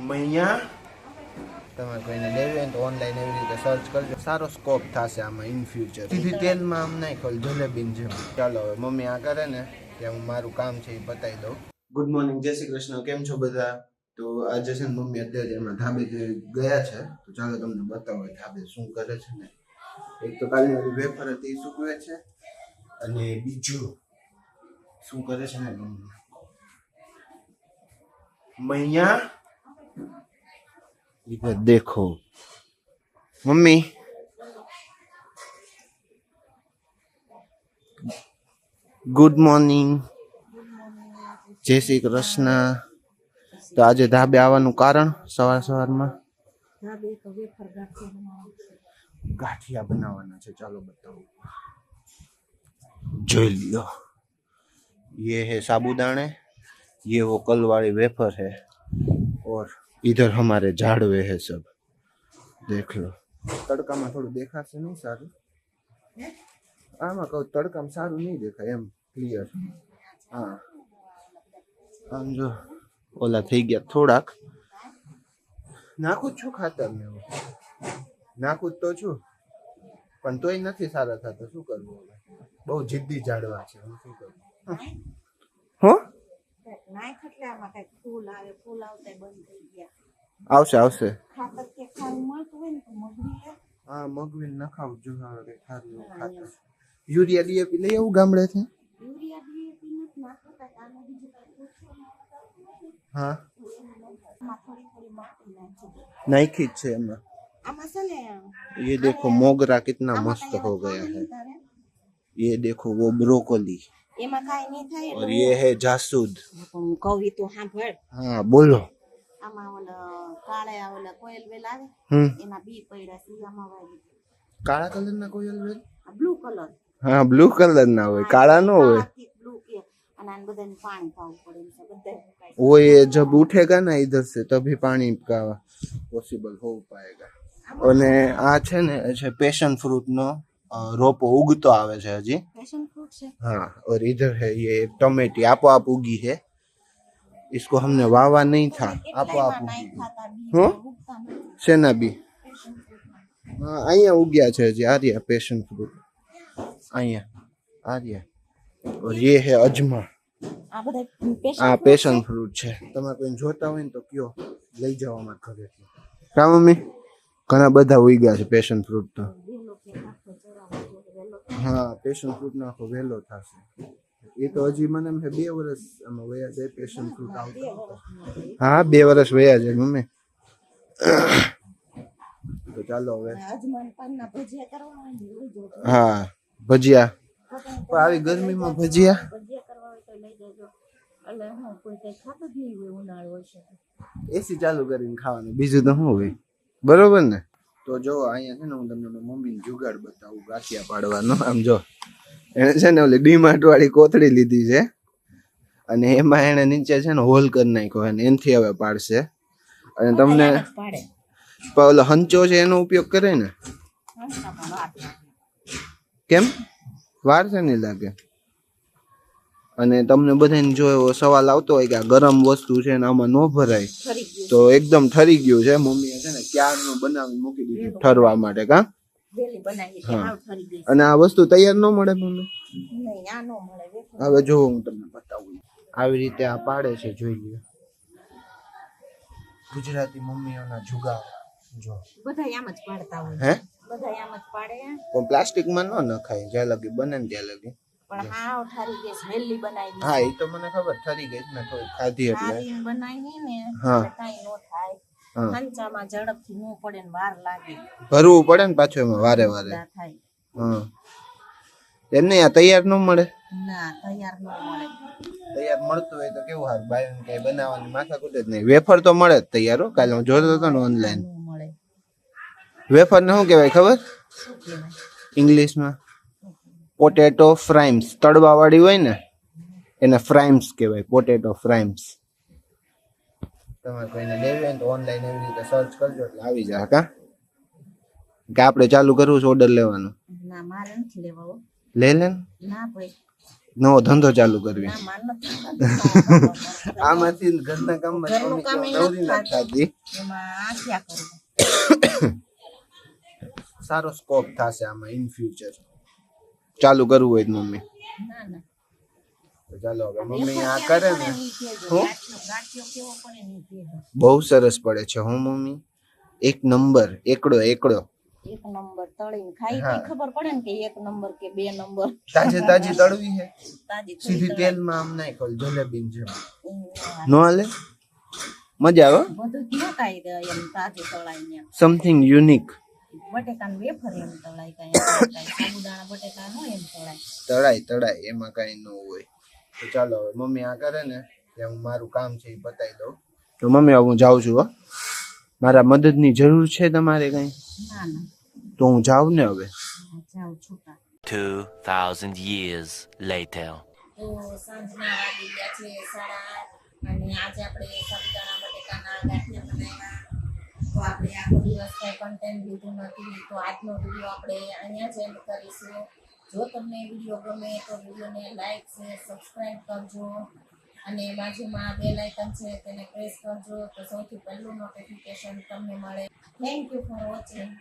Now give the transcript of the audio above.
મૈયા તમારે કોઈને લેવી હોય તો ઓનલાઈન એવી રીતે સર્ચ કરજો, સારો સ્કોપ થશે આમાં ઇન ફ્યુચર. સીધી તેલમાં આમ નાખો જલેબીન જેમ. ચાલો હવે મમ્મી આ કરે ને ત્યાં હું મારું કામ છે એ બતાવી દઉં. ગુડ મોર્નિંગ, જય શ્રી કૃષ્ણ. કેમ છો બધા? તો આજે છે ને મમ્મી અત્યારે એમાં ધાબે ગયા છે, તો ચાલો તમને બતાવો ધાબે શું કરે છે ને. એક તો કાલની ઓલી વેફર હતી એ સૂકવે છે, અને બીજું શું કરે છે ને મમ્મી. મૈયા इधर देखो मम्मी, गुड मॉर्निंग, जय श्री कृष्ण. तो आज ધાબે આવવાનું કારણ સવારમાં ગાંઠિયા બનાવવાના છે. ચાલો બતાવું, જોઈ લો. ये है साबूदाने, ये वो कल वाली वेफर है, और इधर हमारे झाड़वे है सब, देख लो. तड़का में थोड़ा देखा से नहीं सारू, आमा कहूँ तड़का में सारू नहीं देखा एम क्लियर. हाँ आम जो ओला थी गया थोड़ाक नाखू छू खातर में नाखू तो छू पण तोय નથી સારા થતા. શું કરવું હવે, બહુ જિદ્દી ઝાડવા છે. હું શું કરું? હો નાય ખટલામાં કઈ ફૂલ આવે, ફૂલ આવતા બંધ થઈ ગયા. આવશે આવશે. ખાતર કે ખાવું મળતું હોય ને તો મગવી. હા મગવી નખાવ જો હવે ખારું ખાતર. યુરિયા ડીએપી લઈ આવું ગામડેથી. યુરિયા ડીએપી નથી નાખતા, આને બીજું કઈ પૂછો. હા થોડી થોડી માટી નાખી છે એમાં. આમાં છે ને ये देखो मोगरा कितना मस्त हो गया है. ये देखो वो ब्रोकोली, એમાં કાઈ નહીં થાય. और ये है जासूद. હું કહું તો સાંભળ. હા બોલો. આમાં ઓલા કાળા ઓલા કોયલ વેલ આવે, એના બી પડ્યા છે આમાં વાવી. કાળા કલરના કોયલ વેલ? Blue colour. હા બ્લુ કલર ના હોય, કાળા નો હોય. બ્લુ કે અને આને બધાને પાણી પાવું પડે છે બધા. वो ये जब उठेगा ना इधर से तभी पानी का पॉसिबल हो पाएगा. અને આ છે ને છે પેશન ફ્રૂટ નો रोपो उगतो आवे है हजी. पैशन फ्रूट से? हाँ, और इधर है ये टमाटी आपो आप उगी है. इसको हमने वावा नहीं था, आपो आप उगी. हाँ सेना बी हाँ आया उग्या है हजी. आ रहा पैशन फ्रूट आया आ रहा. और ये है अजमा. आ पैशन फ्रूट है. તમે કોઈ જોતા હોય ને તો કયો લઈ જાવ અમાર ઘરેથી. કા મમ્મી ઘણા બધા ઉગ્યા છે પેશન ફ્રૂટ તો. હા પેશન ફ્રૂટ નો આખો વેલો થશે. એ તો હજી મને એમ છે 2 વર્ષ આમાં વયા જાય પેશન ફ્રૂટ આવતો. હા 2 વર્ષ વયા જાય મમ્મી. તો ચાલો હવે હા ભજીયા. પણ આવી ગરમીમાં ભજીયા એસી ચાલુ કરીને ખાવાનું, બીજું તો શું હોય. બરોબર ને? તો જો અહીંયા છે ને હું તમને મમ્મીને જુગાડ બતાવું ગાંઠિયા પાડવાનો. આમ જો એને છે ને ઓલી ડીમાર્ટ વાળી કોથળી લીધી છે, અને એમાં એને નીચે છે ને હોલ કરી નાખ્યો, અને એનથી હવે પાડશે. અને તમને ઓલો હંચો છે એનો ઉપયોગ કરે ને? કેમ વાર છે નહીં લાગે? અને તમને બધાને જો એવો સવાલ આવતો હોય કે આ ગરમ વસ્તુ છે ને આમાં ન ભરાય, તો એકદમ ઠરી ગયું છે. મમ્મીએ છે ને ક્યારનું બનાવી મૂકી દીધું ઠરવા માટે. કા હા, અને આ વસ્તુ તૈયાર ન મળે મમ્મી. હવે જો હું તમને બતાવું. આવી રીતે આ પાડે છે, જોઈ લ્યો. ગુજરાતી મમ્મીઓના જુગાર જો બધા આમ જ પાડતા હોય. હે બધા આમ જ પાડે, પણ પ્લાસ્ટિકમાં ન નખાય. જ્યાં લગી બને ને ત્યાં લગી. પણ હા ઠરી ગઈ છે, હેલ્ધી બનાવી. હા એ તો મને ખબર, ઠરી ગઈ ને થોડી ખાધી એટલે બનાવી ને. હા કાઈ નો થાય. ખંચામાં ઝડપથી નો પડે ને વાર લાગે. ભરવું પડે ને પાછું એમાં વારે વારે થાય. હા એમને આ તૈયાર ન મળે. ના તૈયાર ન મળે. તૈયાર મળતું હોય તો કેવું સારું. બાયન કઈ બનાવવાની માથાકૂટ જ નહીં. વેફર તો મળે જ તૈયાર. હો કાલે હું જોતો હતો ને ઓનલાઈન. વેફર ને શું કહેવાય ખબર? ઇંગ્લિશમાં પોટેટો ફ્રાઈમ્સ. તળવા વાળી હોય ને એને ફ્રાઈમ્સ કહેવાય, પોટેટો ફ્રાઈમ્સ. તમારે કોઈને લેવી હોય તો ઓનલાઈન એવી રીતે સર્ચ કરજો એટલે આવી જાય. કા કે આપણે ચાલુ કરવું છે ઓર્ડર લેવાનો? ના મારે નથી લેવો. લે લે ના ભાઈ. નવો ધંધો ચાલુ કરવી ના માન નથી થતું. આમાંથી ઘરના કામમાં ઘરનું કામ મમ્મી ય નવરી નથી નથી થતી એમાં આ ક્યાં કરવું? સારો સ્કોપ થશે આમાં ઇન ફ્યુચર ચાલુ કરવું હોય તો મમ્મી ના ના તો ચાલો હવે મમ્મી આ કરે ને હું ગાંઠિયો કેવો પડે ને ઈ કહેજો. બહુ સરસ પડે છે હું મમ્મી એક નંબર એકડો એકડો એક નંબર તળીને ખાઈ હા. તો ખબર પડે ને કે એક નંબર કે બે નંબર. તાજી તાજી તળવી છે તાજી સીધી થોડી તેલમાં આમ નાખો જલેબી જેમ તળાય. નો હાલે મજા આવે બધું ક્યાં કાંઈ દે એમ તાજું તળાય ને સમથિંગ યુનિક બટેકાનું વેફર એમ તળાય કાંઈ સાબુદાણા બટેકા નો એમ તળાય. તળાય એમાં કઈ ન હોય તો ચાલો હવે મમ્મી આ કરે ને ત્યાં હું મારું કામ છે એ બતાવી દઉં તો મમ્મી હવે હું જાઉં છું હો મારા મદદની જરૂર છે તમારે કઈ ના ના તો હું જાઉં ને હવે જાઉં છૂટા. 2,000 years later. તો સાંજના વાગી ગયા છે 8:30 અને આજે આપણે સાબુદાણા બટેકાના ગાંઠિયા બનાવ્યા. તો આપણે આખો દિવસ કંઈ કન્ટેન્ટ લીધું નથી તો આજનો વિડીયો આપણે અહીંયા જ એન્ડ કરીશું. જો તમને વિડીયો ગમે તો વિડીયોને લાઈક શેર સબસ્ક્રાઈબ કરજો અને બાજુમાં બેલ આઇકન છે તેને પ્રેસ કરજો તો સૌથી પહેલું નોટિફિકેશન તમને મળે. Thank you for watching.